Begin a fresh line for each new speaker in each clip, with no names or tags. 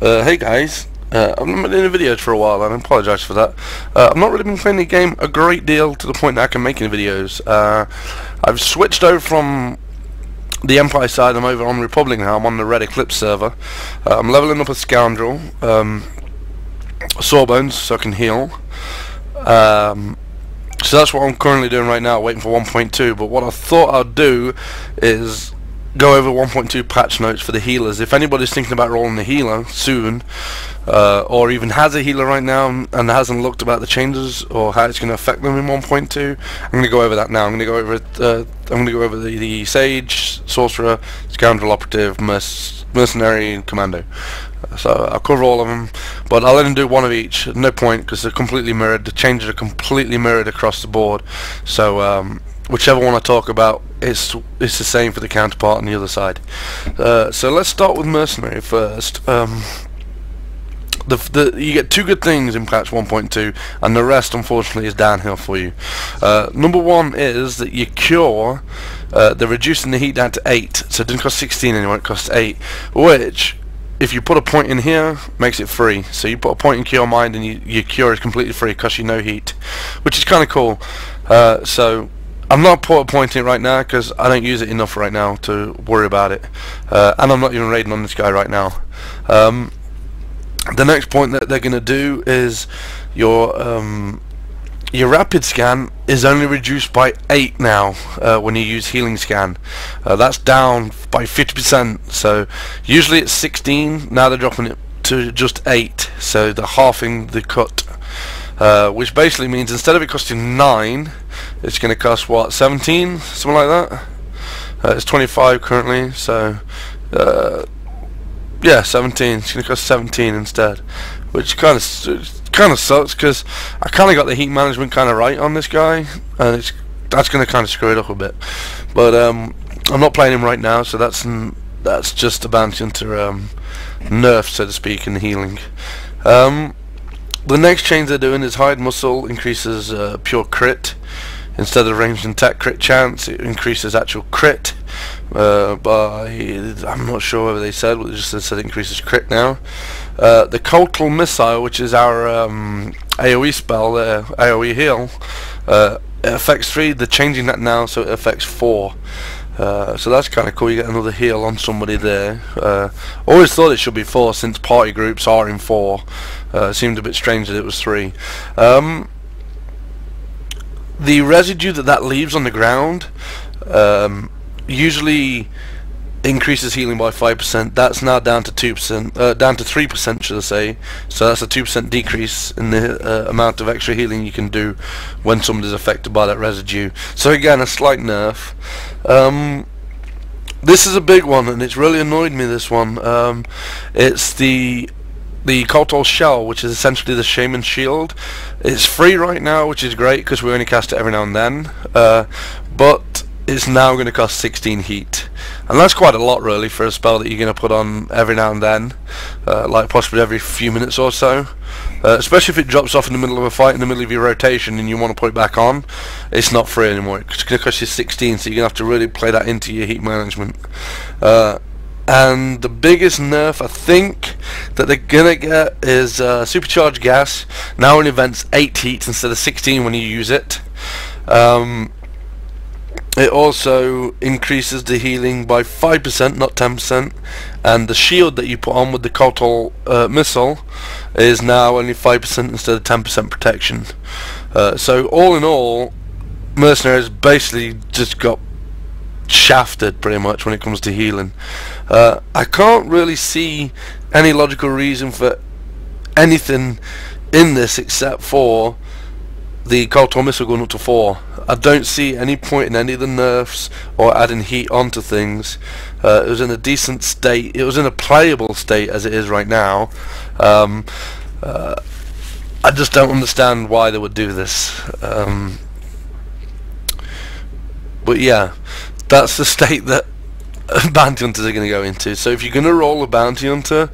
Hey guys, I've not been in videos for a while and I apologise for that. I've not really been playing the game a great deal to the point that I can make any videos. I've switched over from the Empire side, I'm over on Republic now, I'm on the Red Eclipse server. I'm leveling up a Scoundrel, Sawbones, so I can heal. So that's what I'm currently doing right now, waiting for 1.2, but what I thought I'd do is go over 1.2 patch notes for the healers. If anybody's thinking about rolling a healer soon, or even has a healer right now and hasn't looked about the changes or how it's going to affect them in 1.2, I'm going to go over that now. I'm going to go over the Sage, Sorcerer, Scoundrel, Operative, Mercenary, and Commando. So I'll cover all of them, but I'll let them do one of each. No point, because they're completely mirrored. The changes are completely mirrored across the board. So whichever one I talk about, it's the same for the counterpart on the other side. So let's start with Mercenary first. You get two good things in patch 1.2, and the rest unfortunately is downhill for you. Number one is that you cure, they're reducing the heat down to 8, so it didn't cost 16 anymore, it costs 8, which if you put a point in here, makes it free. So you put a point in Cure Mind and your cure is completely free, it costs you no heat, which is kind of cool. So I'm not put a point in it right now because I don't use it enough right now to worry about it, and I'm not even raiding on this guy right now. The next point that they're going to do is your rapid scan is only reduced by 8 now when you use healing scan. That's down by 50%. So usually it's 16. Now they're dropping it to just 8. So they're halving the cut, which basically means instead of it costing 9, it's going to cost what, 17, something like that. It's 25 currently. So yeah, 17. It's going to cost 17 instead, which kind of sucks because I kind of got the heat management kind of right on this guy, and that's going to kind of screw it up a bit. But I'm not playing him right now, so that's just a bounty hunter nerf, so to speak, in the healing. The next change they're doing is hide muscle increases pure crit. Instead of ranged attack crit chance, it increases actual crit by, I'm not sure whether they said, but they just said it increases crit now. The Cultural Missile, which is our AoE spell, AoE heal, it affects 3, they're changing that now so it affects 4. So that's kind of cool, you get another heal on somebody there. Always thought it should be 4 since party groups are in 4. It seemed a bit strange that it was 3. The residue that leaves on the ground usually increases healing by 5%. That's now down to 2%, down to 3%, should I say. So that's a 2% decrease in the amount of extra healing you can do when somebody's affected by that residue. So again, a slight nerf. This is a big one, and it's really annoyed me, this one. It's the Cultural Shell, which is essentially the Shaman Shield. It's free right now, which is great because we only cast it every now and then, but it's now going to cost 16 heat, and that's quite a lot really for a spell that you're going to put on every now and then, like possibly every few minutes or so, especially if it drops off in the middle of a fight, in the middle of your rotation, and you want to put it back on. It's not free anymore, it's going to cost you 16, so you're going to have to really play that into your heat management. And the biggest nerf I think that they're gonna get is supercharged gas. Now in events 8 heat instead of 16 when you use it. It also increases the healing by 5%, not 10%, and the shield that you put on with the Cultural Missile is now only 5% instead of 10% protection. So all in all, Mercenaries basically just got shafted pretty much when it comes to healing. I can't really see any logical reason for anything in this except for the Cultural Missile going up to 4. I don't see any point in any of the nerfs or adding heat onto things. It was in a decent state, it was in a playable state as it is right now. I just don't understand why they would do this. But yeah, that's the state that bounty hunters are going to go into. So if you're going to roll a bounty hunter,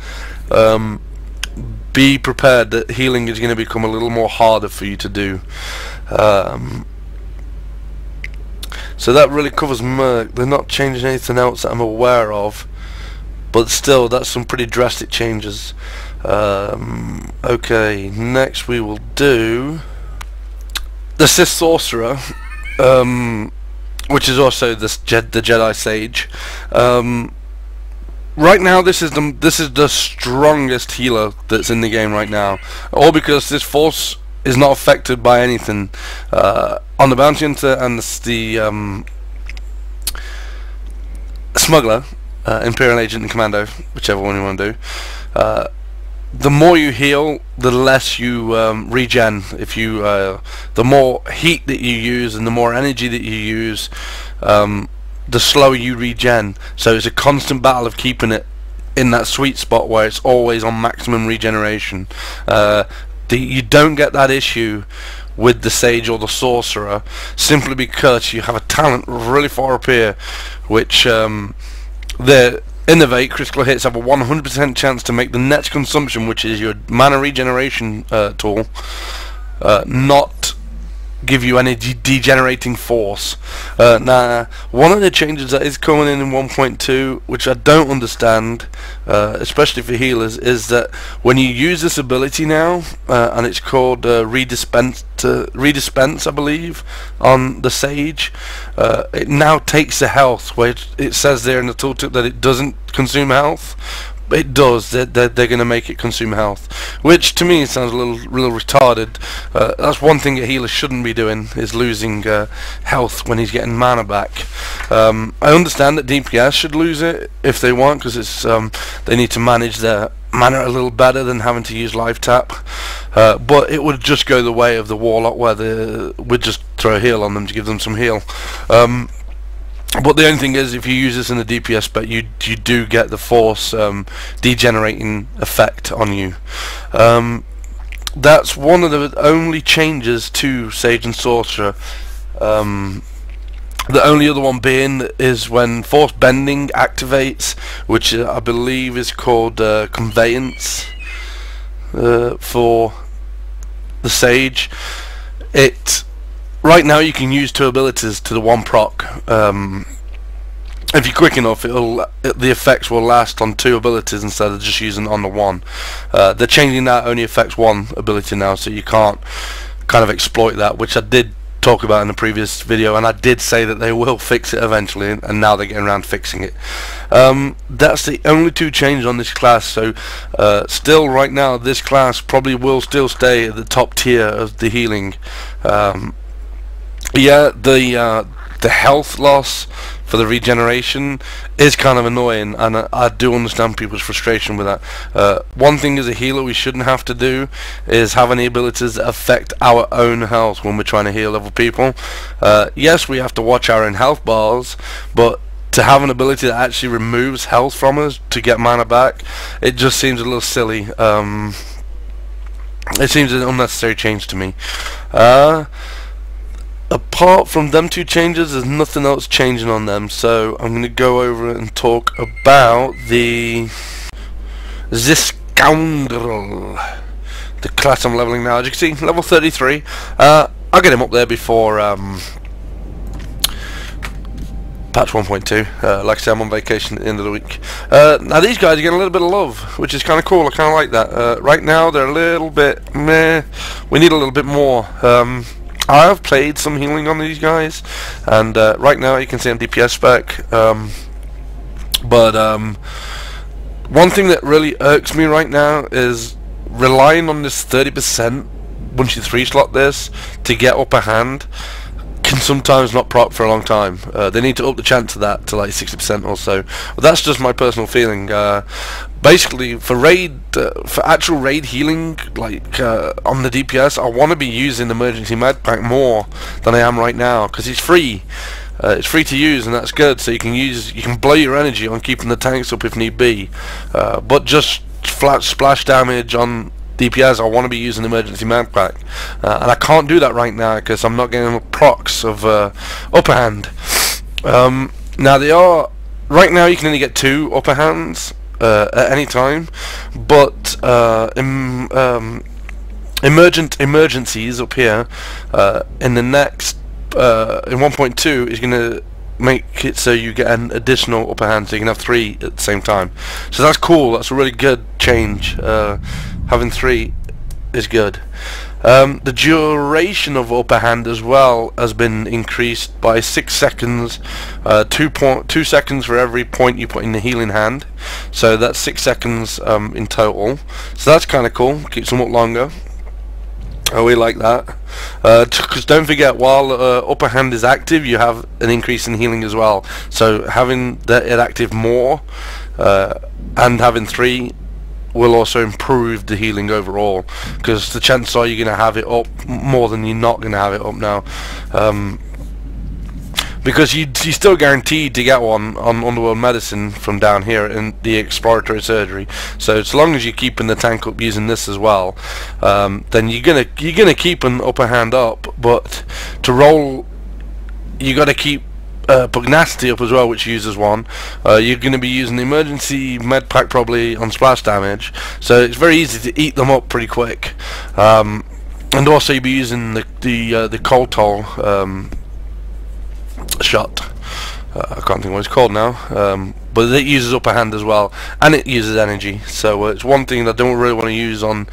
be prepared that healing is going to become a little more harder for you to do. So that really covers Merc. They're not changing anything else that I'm aware of. but still, that's some pretty drastic changes. Okay, next we will do the Sith Sorcerer, which is also the Jedi Sage. Right now, this is the strongest healer that's in the game right now, all because this force is not affected by anything. On the Bounty Hunter and the Smuggler, Imperial Agent and Commando, whichever one you want to do, the more you heal, the less you regen. If you, the more heat that you use and the more energy that you use, the slower you regen. So it's a constant battle of keeping it in that sweet spot where it's always on maximum regeneration. You don't get that issue with the Sage or the Sorcerer, simply because you have a talent really far up here, which the Innervate critical hits have a 100% chance to make the next consumption, which is your mana regeneration tool, not give you any degenerating force. Now, one of the changes that is coming in 1.2, which I don't understand, especially for healers, is that when you use this ability now, and it's called redispense, I believe, on the Sage, it now takes the health, where it says there in the tooltip that it doesn't consume health. It does. They're going to make it consume health, which to me sounds a little retarded. That's one thing a healer shouldn't be doing, is losing health when he's getting mana back. I understand that DPS should lose it if they want, because it's they need to manage their mana a little better than having to use life tap. But it would just go the way of the Warlock, where we'd just throw a heal on them to give them some heal. But the only thing is, if you use this in the DPS spec, you do get the force degenerating effect on you. That's one of the only changes to Sage and Sorcerer. The only other one being is when force bending activates, which I believe is called Conveyance for the Sage. Right now you can use two abilities to the one proc. If you're quick enough, the effects will last on two abilities instead of just using it on the one. They're changing that only affects one ability now, so you can't kind of exploit that, which I did talk about in the previous video, and I did say that they will fix it eventually, and now they're getting around to fixing it. That's the only two changes on this class, so still right now this class probably will still stay at the top tier of the healing. Yeah, the health loss for the regeneration is kind of annoying, and I do understand people's frustration with that. One thing as a healer we shouldn't have to do is have any abilities that affect our own health when we're trying to heal other people. Yes, we have to watch our own health bars, but to have an ability that actually removes health from us to get mana back, it just seems a little silly. It seems an unnecessary change to me. Apart from them two changes, there's nothing else changing on them, so I'm going to go over and talk about the Scoundrel, the class I'm leveling now. As you can see, level 33. I'll get him up there before patch 1.2. Like I said, I'm on vacation at the end of the week. Now these guys are getting a little bit of love, which is kind of cool. I kind of like that. Right now they're a little bit meh. We need a little bit more. I have played some healing on these guys, and right now you can see on DPS spec, but one thing that really irks me right now is relying on this 30% once you 3-slot this to get upper hand can sometimes not proc for a long time. They need to up the chance of that to like 60% or so. But that's just my personal feeling. Basically, for actual raid healing, like on the DPS, I want to be using emergency med pack more than I am right now, because it's free. It's free to use, and that's good. So you can blow your energy on keeping the tanks up if need be. But just flat splash damage on DPS, I want to be using emergency med pack, and I can't do that right now because I'm not getting procs of upper hand. Now they are right now. You can only get 2 upper hands at any time, but emergencies up here in the next in 1.2 is going to make it so you get an additional upper hand, so you can have 3 at the same time. So that's cool. That's a really good change. Having 3 is good. The duration of upper hand as well has been increased by 6 seconds. 2 seconds for every point you put in the healing hand. So that's 6 seconds in total. So that's kind of cool. Keeps them up longer. We like that. Because don't forget, while upper hand is active, you have an increase in healing as well. So having it active more and having 3 will also improve the healing overall, because the chances are you're going to have it up more than you're not going to have it up now. Because you're still guaranteed to get one on Underworld Medicine from down here in the Exploratory Surgery. So as long as you're keeping the tank up using this as well, then you're gonna keep an upper hand up. But to roll, you got to keep pugnacity up as well, which uses 1. You're going to be using the emergency med pack probably on splash damage, so it's very easy to eat them up pretty quick. And also you'll be using the cold toll shot. I can't think what it's called now, but it uses upper hand as well, and it uses energy. So it's one thing that I don't really want to use on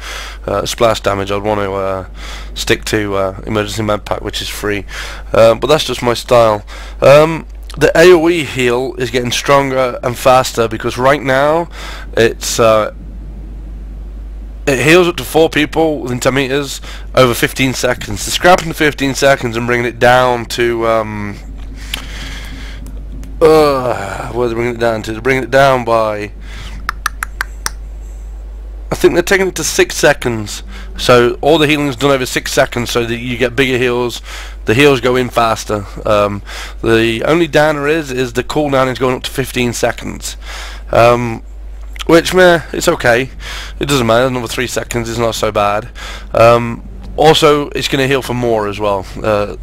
splash damage. I'd want to stick to emergency med pack, which is free. But that's just my style. The AoE heal is getting stronger and faster, because right now it's it heals up to 4 people within 10 meters over 15 seconds. So scrapping the 15 seconds and bringing it down to what are they bringing it down to? They're bringing it down by, I think they're taking it to 6 seconds. So all the healing is done over 6 seconds, so that you get bigger heals. The heals go in faster. The only downer is the cooldown is going up to 15 seconds. Which, meh, it's okay. It doesn't matter. Another 3 seconds is not so bad. Also, it's going to heal for more as well.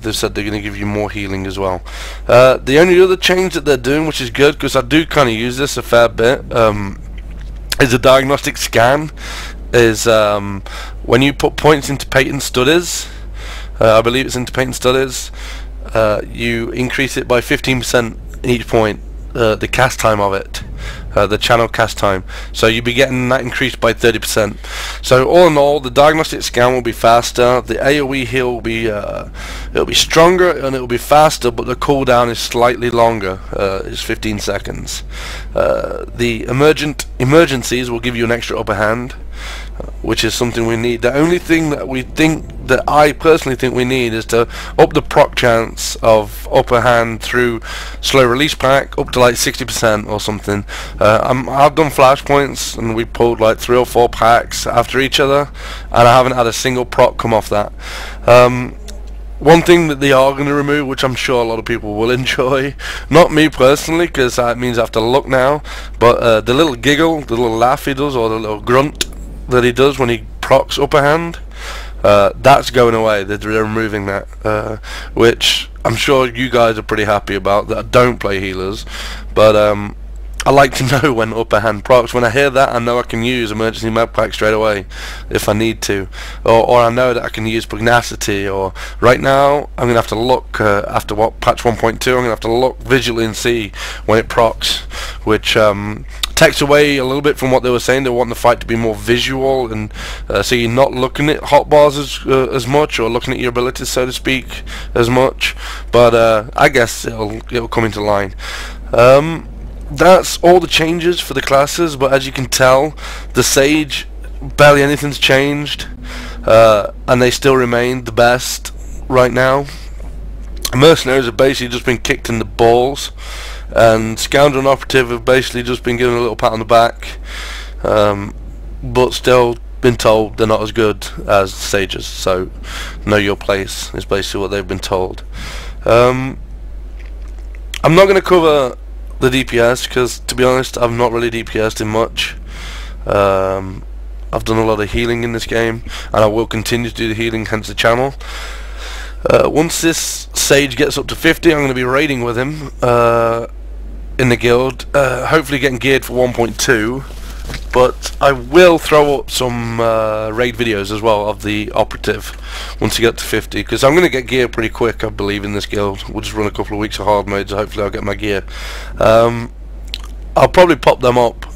They've said they're going to give you more healing as well. The only other change that they're doing, which is good, because I do kind of use this a fair bit, is a diagnostic scan. Is when you put points into patent studies, I believe it's into patent studies, you increase it by 15% each point, the cast time of it. The channel cast time, so you'll be getting that increased by 30%. So all in all, the diagnostic scan will be faster, the AoE heal will be it'll be stronger and it'll be faster, but the cooldown is slightly longer. It's 15 seconds. The emergencies will give you an extra upper hand, which is something we need. The only thing that I personally think we need is to up the proc chance of upper hand through slow release pack up to like 60% or something. I've done flashpoints and we pulled like 3 or 4 packs after each other, and I haven't had a single proc come off that. One thing that they are going to remove, which I'm sure a lot of people will enjoy, not me personally, because that means I have to look now, but the little giggle, the little laugh he does, or the little grunt that he does when he procs upper hand, that's going away. They're removing that, which I'm sure you guys are pretty happy about, that I don't play healers, but I like to know when upper hand procs. When I hear that, I know I can use emergency med pack straight away if I need to, or I know that I can use pugnacity. Or right now I'm gonna have to look after what patch 1.2. I'm gonna have to look visually and see when it procs, which takes away a little bit from what they were saying. They want the fight to be more visual, and so you're not looking at hotbars as much, or looking at your abilities, so to speak, as much. But I guess it'll come into line. That's all the changes for the classes, but as you can tell, the Sage, barely anything's changed, and they still remain the best right now. Mercenaries have basically just been kicked in the balls, and Scoundrel and Operative have basically just been given a little pat on the back, but still been told they're not as good as Sages, so know your place is basically what they've been told. I'm not going to cover the DPS, because to be honest I've not really DPS'd in much. I've done a lot of healing in this game, and I will continue to do the healing, hence the channel. Once this Sage gets up to 50, I'm going to be raiding with him in the guild, hopefully getting geared for 1.2, but I will throw up some raid videos as well of the operative once you get to 50, because I'm going to get gear pretty quick, I believe, in this guild. We'll just run a couple of weeks of hard mode, so hopefully I'll get my gear. I'll probably pop them up,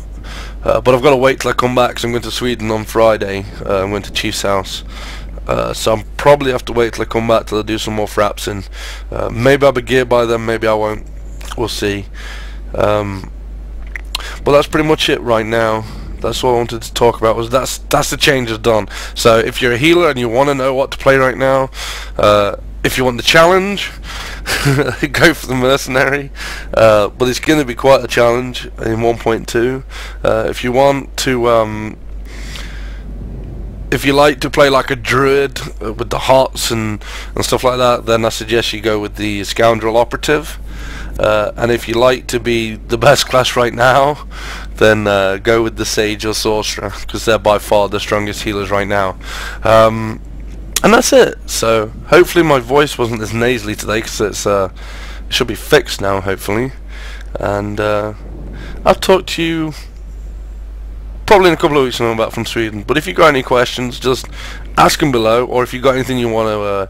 but I've got to wait till I come back, because I'm going to Sweden on Friday. I'm going to Chief's house. So I'll probably have to wait till I come back till I do some more fraps in. Maybe I'll be geared by then, maybe I won't. We'll see. But that's pretty much it right now. That's what I wanted to talk about. Was that's the changes done. So if you're a healer and you want to know what to play right now, if you want the challenge, go for the mercenary. But it's going to be quite a challenge in 1.2. If you want to, if you like to play like a druid with the hots and stuff like that, then I suggest you go with the scoundrel operative. And if you like to be the best class right now, then go with the sage or sorcerer, because they're by far the strongest healers right now. And that's it. So hopefully my voice wasn't as nasally today, because it should be fixed now, hopefully. And I'll talk to you probably in a couple of weeks when I'm back from Sweden. But if you got any questions, just ask them below, or if you got anything you want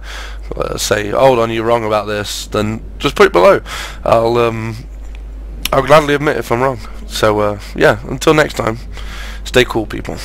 to say, hold on, you're wrong about this, then just put it below. I'll gladly admit if I'm wrong. So yeah, until next time, stay cool, people.